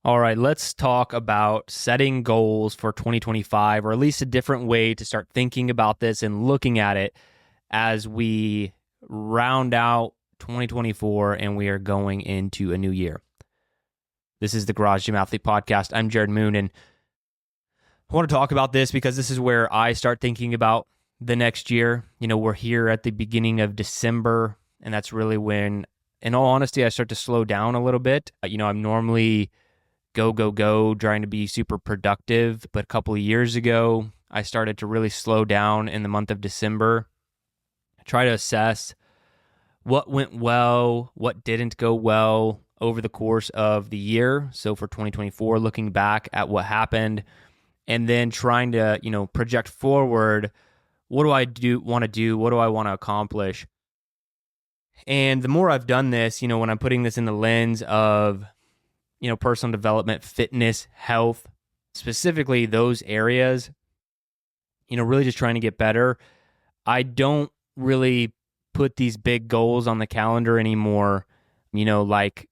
All right, let's talk about setting goals for 2025, or at least a different way to start thinking about this and looking at it as we round out 2024 and we are going into a new year. This is the Garage Gym Athlete Podcast. I'm Jerred Moon, and I want to talk about this because this is where I start thinking about the next year. We're here at the beginning of December, and that's really when, in all honesty, I start to slow down a little bit. I'm normally go, trying to be super productive. But a couple of years ago, I started to really slow down in the month of December, try to assess what went well, what didn't go well over the course of the year. So for 2024, looking back at what happened and then trying to, project forward, what do I want to do? What do I want to accomplish? And the more I've done this, when I'm putting this in the lens of personal development, fitness, health, specifically those areas, really just trying to get better. I don't really put these big goals on the calendar anymore, like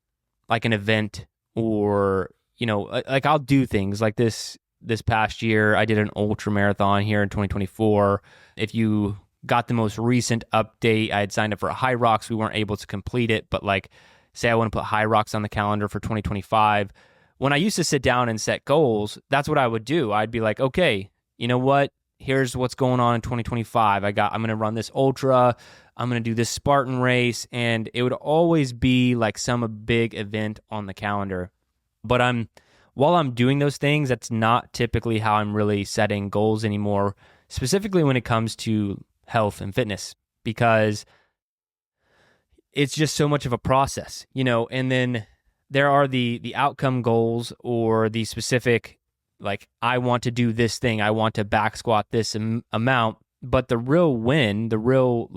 an event or, like I'll do things like this past year. I did an ultra marathon here in 2024. If you got the most recent update, I had signed up for a High Rocks. We weren't able to complete it, but say I want to put High Rocks on the calendar for 2025. When I used to sit down and set goals, that's what I would do. I'd be like, okay, you know what? Here's what's going on in 2025. I'm going to run this ultra. I'm going to do this Spartan race. And it would always be like some big event on the calendar. But while I'm doing those things, that's not typically how I'm really setting goals anymore, specifically when it comes to health and fitness, because it's just so much of a process, and then there are the outcome goals or the specific, like, I want to do this thing, I want to back squat this amount, but the real win, the real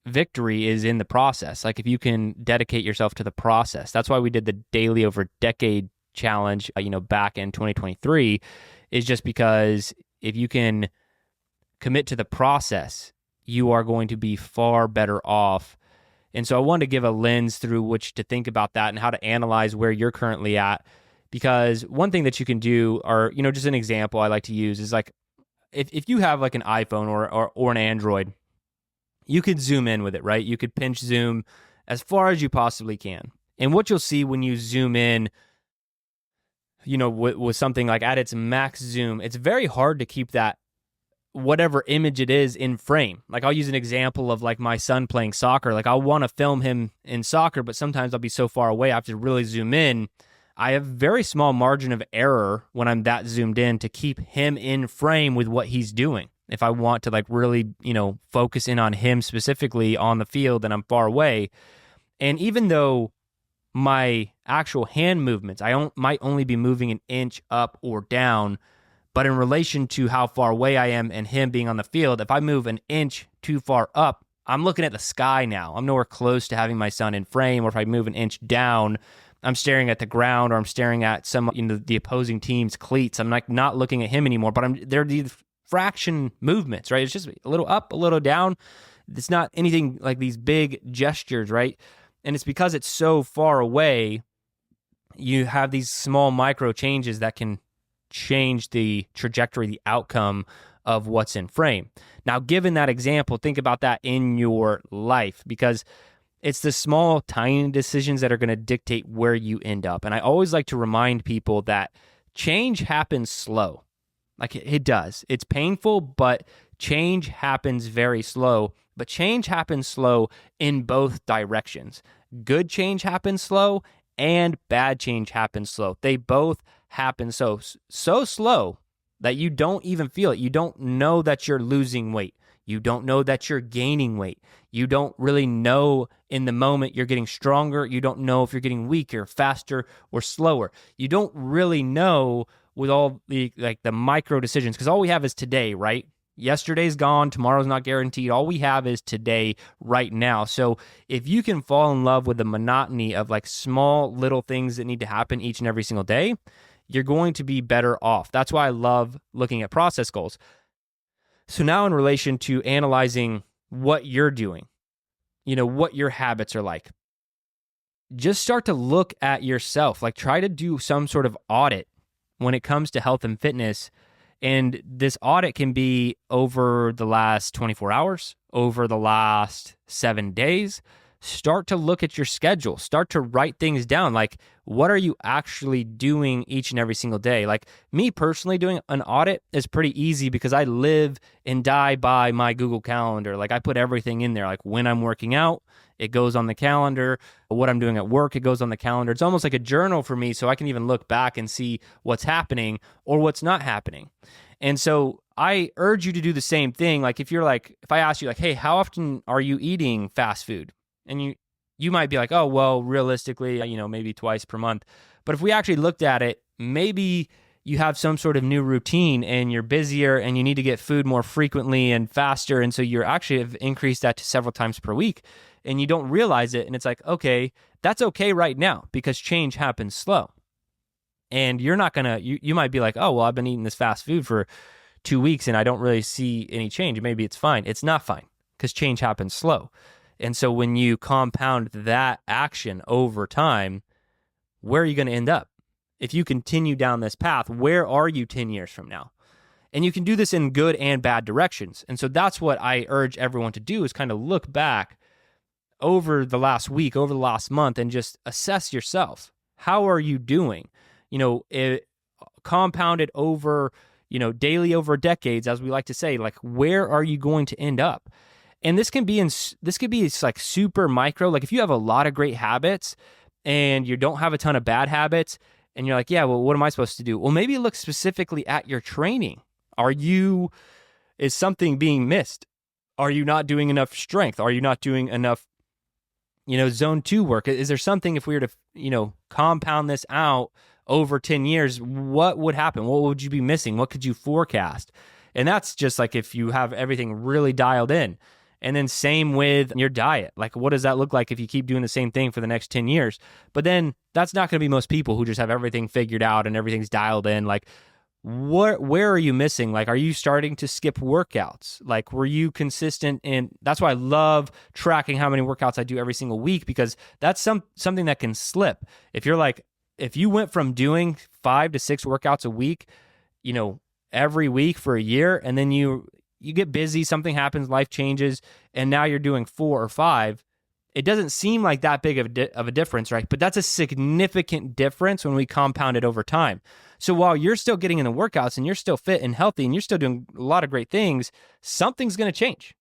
victory is in the process. Like if you can dedicate yourself to the process. That's why we did the daily over decade challenge, back in 2023, is just because if you can commit to the process, you are going to be far better off. And so I wanted to give a lens through which to think about that and how to analyze where you're currently at. Because one thing that you can do, or, just an example I like to use is like, if you have like an iPhone or an Android, you could zoom in with it, right? You could pinch zoom as far as you possibly can. And what you'll see when you zoom in, with something like at its max zoom, it's very hard to keep that whatever image it is in frame. Like I'll use an example of like my son playing soccer. Like I'll want to film him in soccer, but sometimes I'll be so far away I have to really zoom in. I have very small margin of error when I'm that zoomed in to keep him in frame with what he's doing. If I want to really, focus in on him specifically on the field and I'm far away. And even though my actual hand movements, might only be moving an inch up or down, but in relation to how far away I am and him being on the field, if I move an inch too far up, I'm looking at the sky now. I'm nowhere close to having my son in frame. Or if I move an inch down, I'm staring at the ground, or I'm staring at the opposing team's cleats. I'm not looking at him anymore, but they're these fraction movements, right? It's just a little up, a little down. It's not anything like these big gestures, right? And it's because it's so far away, you have these small micro changes that can change the trajectory, the outcome of what's in frame. Now, given that example, think about that in your life, because it's the small, tiny decisions that are going to dictate where you end up. And I always like to remind people that change happens slow. Like it does. It's painful, but change happens very slow. But change happens slow in both directions. Good change happens slow and bad change happens slow. They both happen so slow that you don't even feel it. You don't know that you're losing weight. You don't know that you're gaining weight. You don't really know in the moment you're getting stronger. You don't know if you're getting weaker, faster, or slower. You don't really know with all the micro decisions, because all we have is today, right? Yesterday's gone, tomorrow's not guaranteed. All we have is today, right now. So if you can fall in love with the monotony of small little things that need to happen each and every single day, you're going to be better off. That's why I love looking at process goals. So now in relation to analyzing what you're doing, what your habits are like. just start to look at yourself. Like, try to do some sort of audit when it comes to health and fitness. And this audit can be over the last 24 hours, over the last 7 days. Start to look at your schedule. Start to write things down. Like, what are you actually doing each and every single day? Like, me personally, doing an audit is pretty easy because I live and die by my Google Calendar. Like, I put everything in there. Like, when I'm working out, it goes on the calendar. What I'm doing at work, it goes on the calendar. It's almost like a journal for me, so I can even look back and see what's happening or what's not happening. And so I urge you to do the same thing. Like, if I ask you, like, hey, how often are you eating fast food? And you might be like, oh, well, realistically, maybe twice per month. But if we actually looked at it, maybe you have some sort of new routine and you're busier and you need to get food more frequently and faster. And so you're actually have increased that to several times per week and you don't realize it. And it's like, okay, that's okay right now because change happens slow. And you're not going to, you might be like, oh, well, I've been eating this fast food for 2 weeks and I don't really see any change. Maybe it's fine. It's not fine because change happens slow. And so when you compound that action over time, where are you going to end up? If you continue down this path, where are you 10 years from now? And you can do this in good and bad directions. And so that's what I urge everyone to do is kind of look back over the last week, over the last month, and just assess yourself. How are you doing? Compounded over, daily over decades, as we like to say, like, where are you going to end up? And this could be like super micro. Like, if you have a lot of great habits and you don't have a ton of bad habits and you're like, yeah, well, what am I supposed to do? Well, maybe look specifically at your training. Is something being missed? Are you not doing enough strength? Are you not doing enough, zone 2 work? Is there something, if we were to, compound this out over 10 years, what would happen? What would you be missing? What could you forecast? And that's just like if you have everything really dialed in. And then same with your diet. Like, what does that look like if you keep doing the same thing for the next 10 years? But then that's not going to be most people who just have everything figured out and everything's dialed in. Like, where are you missing? Like, are you starting to skip workouts? Like, were you consistent? And that's why I love tracking how many workouts I do every single week, because that's something that can slip. If you went from doing 5 to 6 workouts a week, every week for a year, and then you get busy, something happens, life changes, and now you're doing 4 or 5, it doesn't seem like that big of a difference, right? But that's a significant difference when we compound it over time. So while you're still getting in the workouts and you're still fit and healthy and you're still doing a lot of great things, something's going to change.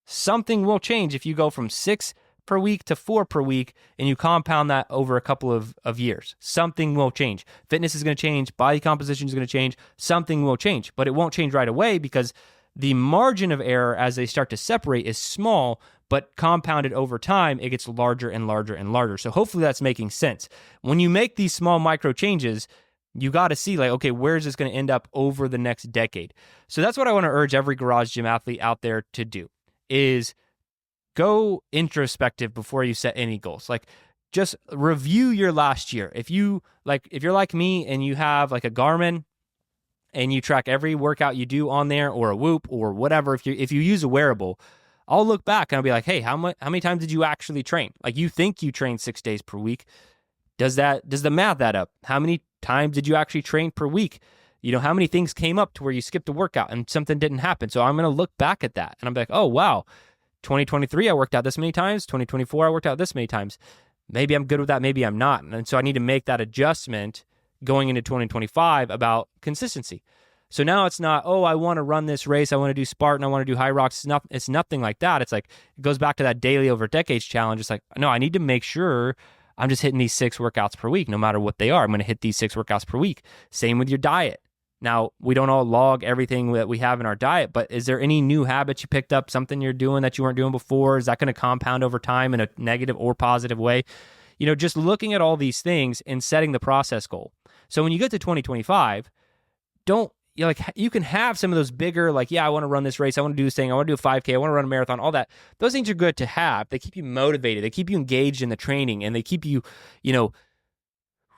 Something will change if you go from 6 per week to 4 per week and you compound that over a couple of years. Something will change. Fitness is going to change. Body composition is going to change. Something will change, but it won't change right away because the margin of error as they start to separate is small, but compounded over time, it gets larger and larger and larger. So hopefully that's making sense. When you make these small micro changes, you got to see like, okay, where is this going to end up over the next decade? So that's what I want to urge every garage gym athlete out there to do is go introspective before you set any goals. Like, just review your last year. If you're like me and you have like a Garmin and you track every workout you do on there, or a Whoop or whatever, if you use a wearable, I'll look back and I'll be like, hey, how many times did you actually train? Like, you think you train 6 days per week. Does the math add up? How many times did you actually train per week? How many things came up to where you skipped a workout and something didn't happen? So I'm going to look back at that and I'm like, oh, wow, 2023, I worked out this many times. 2024, I worked out this many times. Maybe I'm good with that. Maybe I'm not. And so I need to make that adjustment going into 2025 about consistency. So now it's not, oh, I want to run this race. I want to do Spartan. I want to do High Rocks. It's nothing like that. It's like, it goes back to that daily over decades challenge. It's like, no, I need to make sure I'm just hitting these 6 workouts per week, no matter what they are. I'm going to hit these 6 workouts per week. Same with your diet. Now, we don't all log everything that we have in our diet, but is there any new habits you picked up, something you're doing that you weren't doing before? Is that going to compound over time in a negative or positive way? Just looking at all these things and setting the process goal. So when you get to 2025, you can have some of those bigger, like, yeah, I want to run this race. I want to do this thing. I want to do a 5K. I want to run a marathon, all that. Those things are good to have. They keep you motivated. They keep you engaged in the training, and they keep you,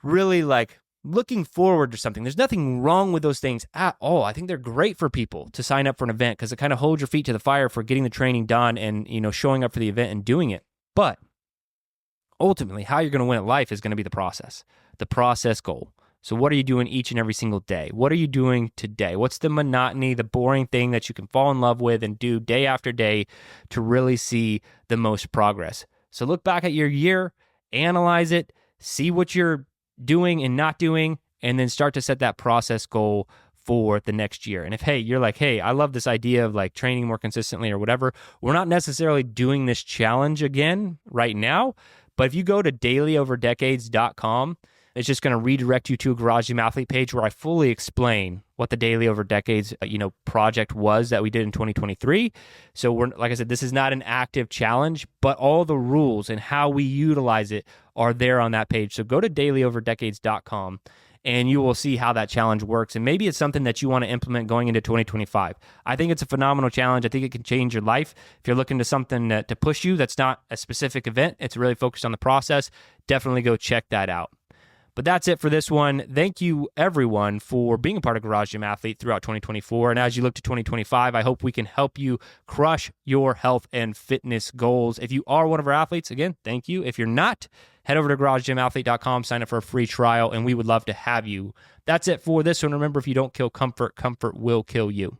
really like looking forward to something. There's nothing wrong with those things at all. I think they're great for people to sign up for an event because it kind of holds your feet to the fire for getting the training done and, showing up for the event and doing it. But ultimately, how you're going to win at life is going to be the process goal. So what are you doing each and every single day? What are you doing today? What's the monotony, the boring thing that you can fall in love with and do day after day to really see the most progress? So look back at your year, analyze it, see what you're doing and not doing, and then start to set that process goal for the next year. And if, hey, you're like, hey, I love this idea of like training more consistently or whatever, we're not necessarily doing this challenge again right now, but if you go to dailyover-decades.com, it's just going to redirect you to a Garage Gym Athlete page where I fully explain what the Daily Over Decades, project was that we did in 2023. So like I said, this is not an active challenge, but all the rules and how we utilize it are there on that page. So go to dailyover-decades.com and you will see how that challenge works. And maybe it's something that you want to implement going into 2025. I think it's a phenomenal challenge. I think it can change your life. If you're looking to something to push you, that's not a specific event. It's really focused on the process. Definitely go check that out. But that's it for this one. Thank you, everyone, for being a part of Garage Gym Athlete throughout 2024. And as you look to 2025, I hope we can help you crush your health and fitness goals. If you are one of our athletes, again, thank you. If you're not, head over to garagegymathlete.com, sign up for a free trial, and we would love to have you. That's it for this one. Remember, if you don't kill comfort, comfort will kill you.